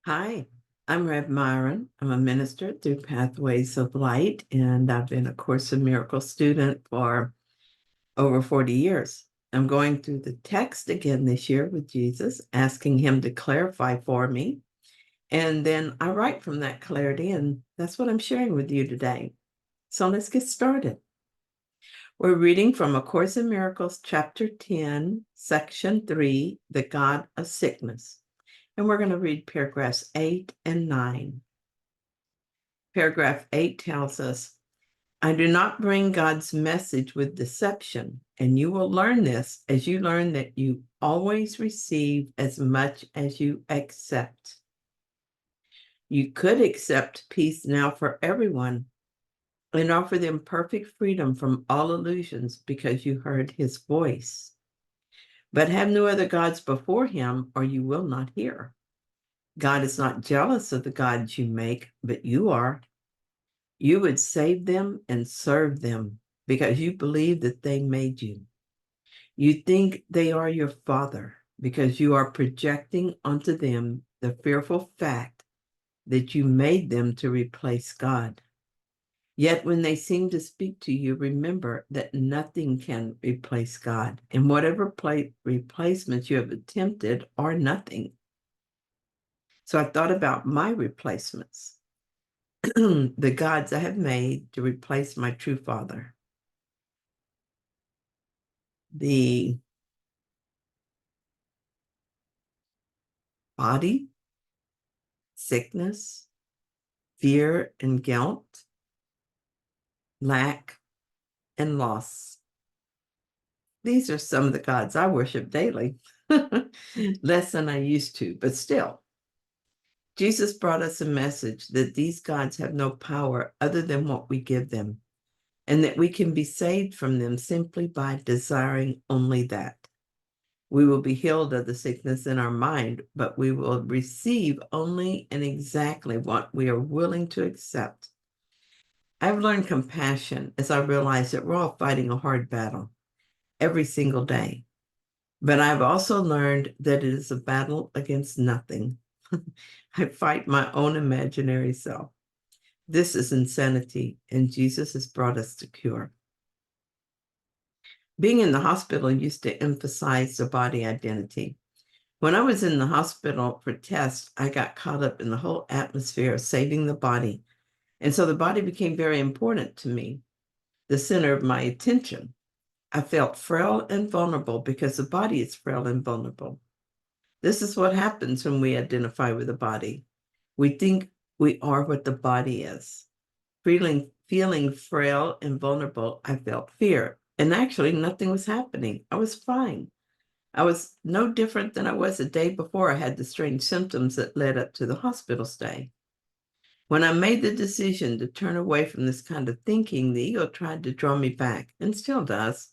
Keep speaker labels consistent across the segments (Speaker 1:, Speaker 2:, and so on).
Speaker 1: Hi, I'm Rev Myron. I'm a minister through Pathways of Light, and I've been a Course in Miracles student for over 40 years. I'm going through the text again this year with Jesus, asking him to clarify for me. And then I write from that clarity, and that's what I'm sharing with you today. So let's get started. We're reading from A Course in Miracles, Chapter 10, Section 3, The God of Sickness. And we're going to read paragraphs 8 and 9. Paragraph 8 tells us, I do not bring God's message with deception, and you will learn this as you learn that you always receive as much as you accept. You could accept peace now for everyone and offer them perfect freedom from all illusions because you heard his voice. But have no other gods before him, or you will not hear. God is not jealous of the gods you make, but you are. You would save them and serve them because you believe that they made you. You think they are your father because you are projecting onto them the fearful fact that you made them to replace God. Yet when they seem to speak to you, remember that nothing can replace God, and whatever replacements you have attempted are nothing. So I thought about my replacements. The gods I have made to replace my true father. The body, sickness, fear and guilt, lack, and loss. These are some of the gods I worship daily. Less than I used to, but still. Jesus brought us a message that these gods have no power other than what we give them, and that we can be saved from them simply by desiring only that. We will be healed of the sickness in our mind, but we will receive only and exactly what we are willing to accept. I've learned compassion as I realize that we're all fighting a hard battle every single day. But I've also learned that it is a battle against nothing. I fight my own imaginary self. This is insanity, and Jesus has brought us to cure. Being in the hospital used to emphasize the body identity. When I was in the hospital for tests, I got caught up in the whole atmosphere of saving the body. And so the body became very important to me, the center of my attention. I felt frail and vulnerable because the body is frail and vulnerable. This is what happens when we identify with the body. We think we are what the body is. Feeling frail and vulnerable, I felt fear. And actually, nothing was happening. I was fine. I was no different than I was the day before I had the strange symptoms that led up to the hospital stay. When I made the decision to turn away from this kind of thinking, the ego tried to draw me back, and still does.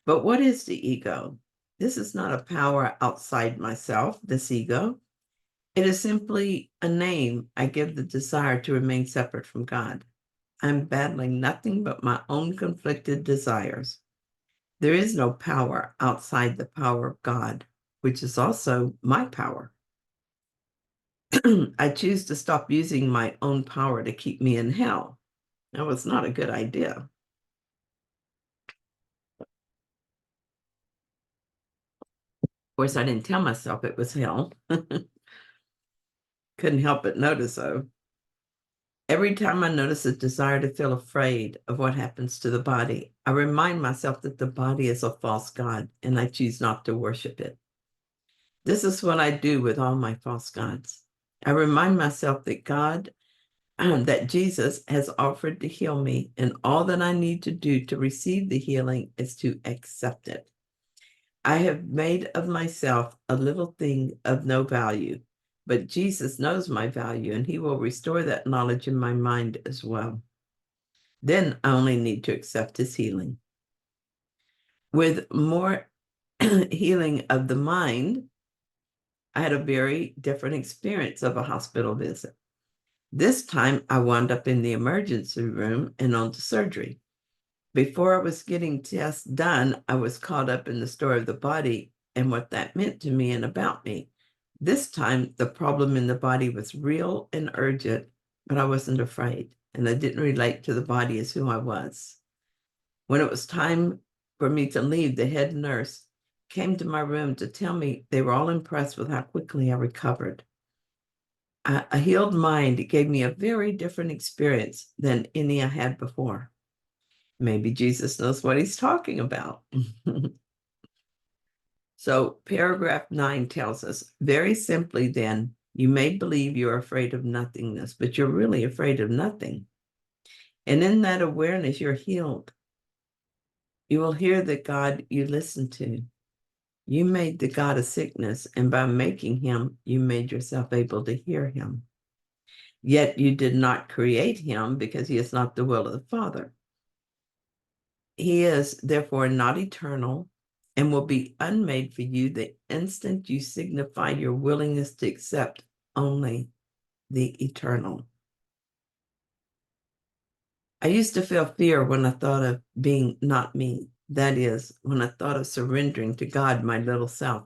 Speaker 1: But what is the ego? This is not a power outside myself, this ego. It is simply a name I give the desire to remain separate from God. I'm battling nothing but my own conflicted desires. There is no power outside the power of God, which is also my power. I choose to stop using my own power to keep me in hell. That was not a good idea. Of course, I didn't tell myself it was hell. Couldn't help but notice, though. Every time I notice a desire to feel afraid of what happens to the body, I remind myself that the body is a false god, and I choose not to worship it. This is what I do with all my false gods. I remind myself that that Jesus has offered to heal me, and all that I need to do to receive the healing is to accept it. I have made of myself a little thing of no value, but Jesus knows my value, and he will restore that knowledge in my mind as well. Then I only need to accept his healing. With more healing of the mind, I had a very different experience of a hospital visit. This time I wound up in the emergency room and on to surgery. Before I was getting tests done, I was caught up in the story of the body and what that meant to me and about me. This time, the problem in the body was real and urgent, but I wasn't afraid, and I didn't relate to the body as who I was. When it was time for me to leave, the head nurse came to my room to tell me they were all impressed with how quickly I recovered. A healed mind gave me a very different experience than any I had before. Maybe Jesus knows what he's talking about. So paragraph 9 tells us, very simply then, you may believe you're afraid of nothingness, but you're really afraid of nothing. And in that awareness, you're healed. You will hear the God you listen to. You made the God of sickness, and by making him, you made yourself able to hear him. Yet you did not create him because he is not the will of the Father. He is therefore not eternal and will be unmade for you the instant you signify your willingness to accept only the eternal. I used to feel fear when I thought of being not me. That is, when I thought of surrendering to God, my little self.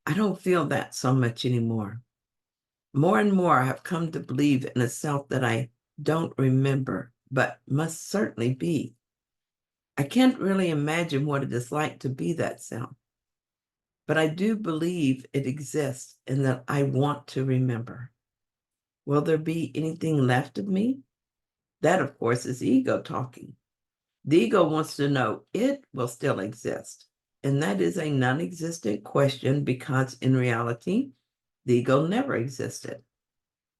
Speaker 1: I don't feel that so much anymore. More and more, I have come to believe in a self that I don't remember, but must certainly be. I can't really imagine what it is like to be that self, but I do believe it exists and that I want to remember. Will there be anything left of me? That, of course, is ego talking. The ego wants to know it will still exist, and that is a non-existent question because in reality, the ego never existed.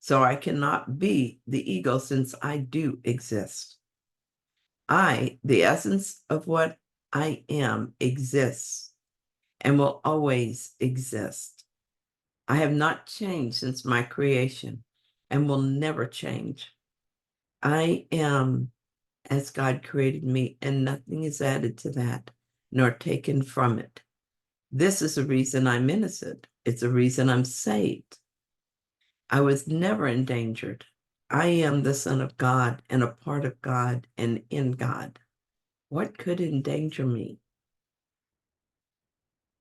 Speaker 1: So I cannot be the ego since I do exist. I, the essence of what I am, exists and will always exist. I have not changed since my creation and will never change. I am as God created me, and nothing is added to that nor taken from it. This is the reason I'm innocent. It's the reason I'm saved. I was never endangered. I am the Son of God and a part of God and in God. What could endanger me?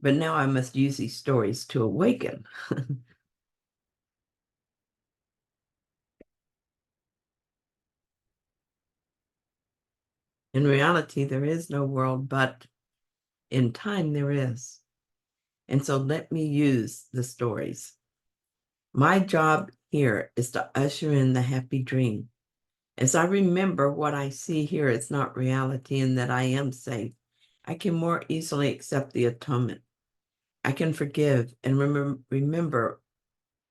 Speaker 1: But now I must use these stories to awaken. In reality, there is no world, but in time there is. And so let me use the stories. My job here is to usher in the happy dream. As I remember what I see here is not reality and that I am safe, I can more easily accept the atonement. I can forgive and remember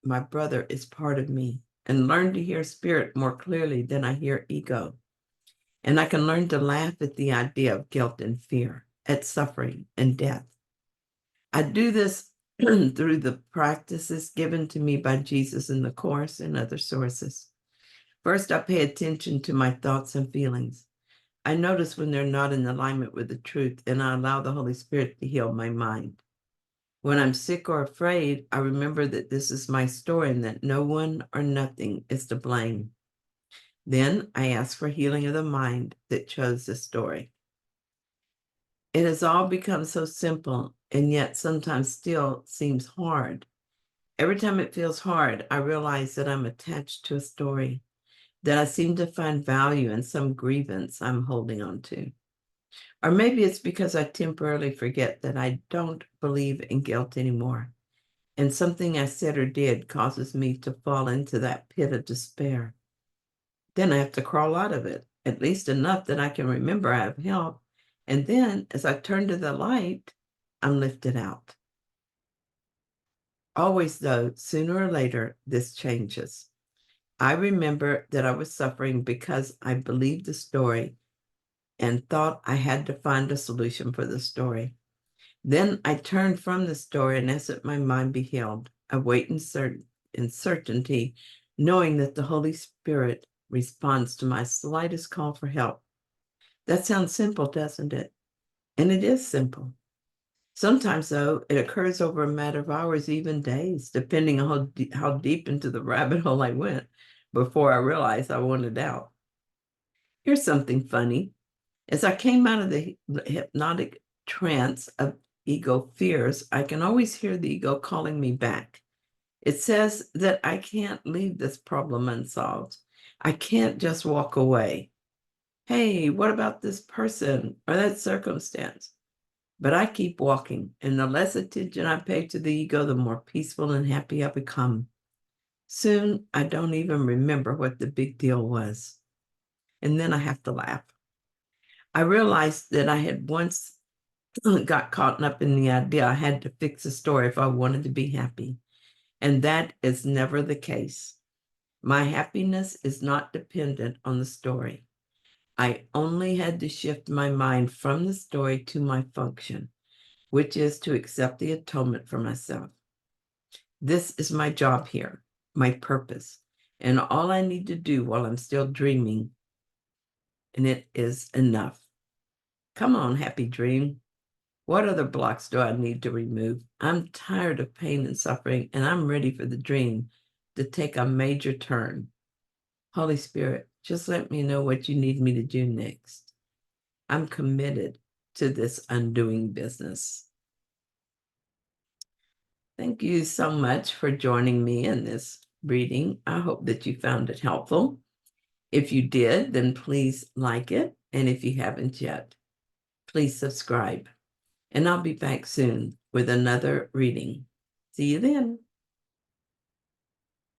Speaker 1: my brother is part of me and learn to hear spirit more clearly than I hear ego. And I can learn to laugh at the idea of guilt and fear, at suffering and death. I do this through the practices given to me by Jesus in the Course and other sources. First, I pay attention to my thoughts and feelings. I notice when they're not in alignment with the truth, and I allow the Holy Spirit to heal my mind. When I'm sick or afraid, I remember that this is my story and that no one or nothing is to blame. Then I ask for healing of the mind that chose this story. It has all become so simple, and yet sometimes still seems hard. Every time it feels hard, I realize that I'm attached to a story, that I seem to find value in some grievance I'm holding on to. Or maybe it's because I temporarily forget that I don't believe in guilt anymore, and something I said or did causes me to fall into that pit of despair. Then I have to crawl out of it, at least enough that I can remember I have help. And then as I turn to the light, I'm lifted out. Always, though, sooner or later, this changes. I remember that I was suffering because I believed the story and thought I had to find a solution for the story. Then I turned from the story and asked that my mind be healed. I wait in certainty, knowing that the Holy Spirit responds to my slightest call for help. That sounds simple, doesn't it? And it is simple. Sometimes, though, it occurs over a matter of hours, even days, depending on how deep into the rabbit hole I went before I realized I wanted out. Here's something funny. As I came out of the hypnotic trance of ego fears, I can always hear the ego calling me back. It says that I can't leave this problem unsolved. I can't just walk away. Hey, what about this person or that circumstance? But I keep walking, and the less attention I pay to the ego, the more peaceful and happy I become. Soon, I don't even remember what the big deal was. And then I have to laugh. I realized that I had once got caught up in the idea I had to fix a story if I wanted to be happy. And that is never the case. My happiness is not dependent on the story. I only had to shift my mind from the story to my function, which is to accept the atonement for myself. This is my job here, my purpose, and all I need to do while I'm still dreaming, and it is enough. Come on, happy dream. What other blocks do I need to remove? I'm tired of pain and suffering, and I'm ready for the dream to take a major turn. Holy Spirit, just let me know what you need me to do next. I'm committed to this undoing business. Thank you so much for joining me in this reading. I hope that you found it helpful. If you did, then please like it. And if you haven't yet, please subscribe. And I'll be back soon with another reading. See you then.